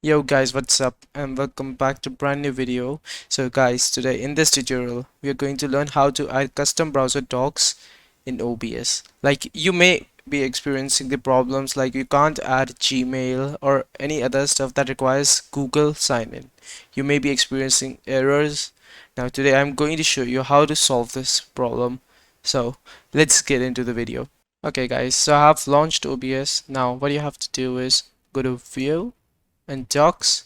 Yo guys, what's up and welcome back to brand new video. So guys, today in this tutorial we are going to learn how to add custom browser docs in OBS. Like you may be experiencing the problems like you can't add Gmail or any other stuff that requires Google sign in. You may be experiencing errors. Now today I'm going to show you how to solve this problem. So let's get into the video. Okay guys, so I have launched OBS. Now what you have to do is go to View and docs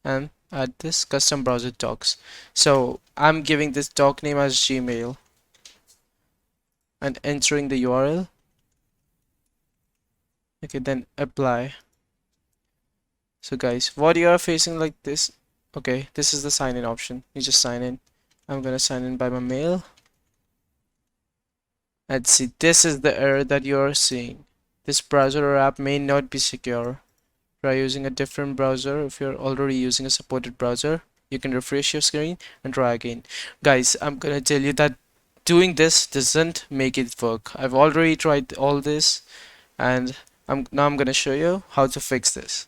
and add this custom browser docs. So I'm giving this doc name as Gmail and entering the URL. Okay, then apply. So guys, what you are facing like this, okay, this is the sign in option. You just sign in. I'm gonna sign in by my mail. And see, this is the error that you're seeing. This browser or app may not be secure. Try using a different browser. If you're already using a supported browser, you can refresh your screen and try again. Guys, I'm gonna tell you that doing this doesn't make it work. I've already tried all this and I'm gonna show you how to fix this.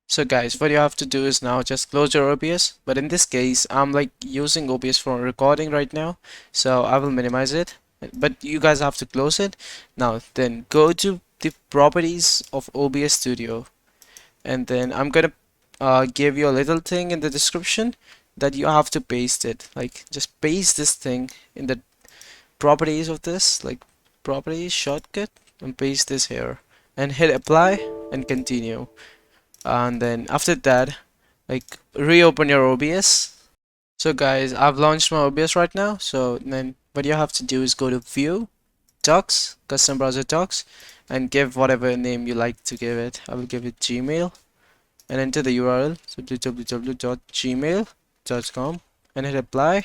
So guys, what you have to do is now just close your OBS, but in this case I'm like using OBS for recording right now, so I will minimize it, but you guys have to close it. Now then go to the properties of OBS Studio, and then I'm gonna give you a little thing in the description that you have to paste it. Like just paste this thing in the properties of this, like properties shortcut, and paste this here and hit apply and continue. And then after that, like reopen your OBS. So guys, I've launched my OBS right now. So then what you have to do is go to View, Docs, Custom Browser Docs, and give whatever name you like to give it. I will give it Gmail and enter the URL www.gmail.com and hit apply.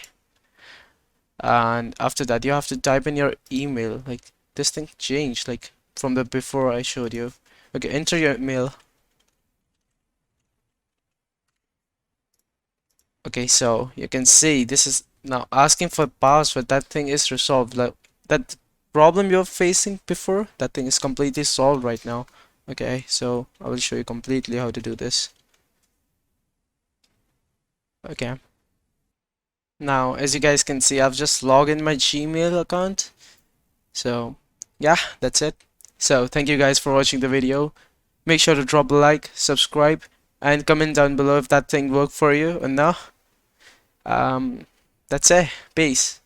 And after that, you have to type in your email. Like this thing changed like from the before I showed you. Okay, enter your email. Okay, so you can see this is now asking for password. That thing is resolved. Like that problem you're facing before, that thing is completely solved right now. Okay, so I will show you completely how to do this. Okay. Now, as you guys can see, I've just logged in my Gmail account. So, yeah, that's it. So, thank you guys for watching the video. Make sure to drop a like, subscribe, and comment down below if that thing worked for you or not. That's it. Peace.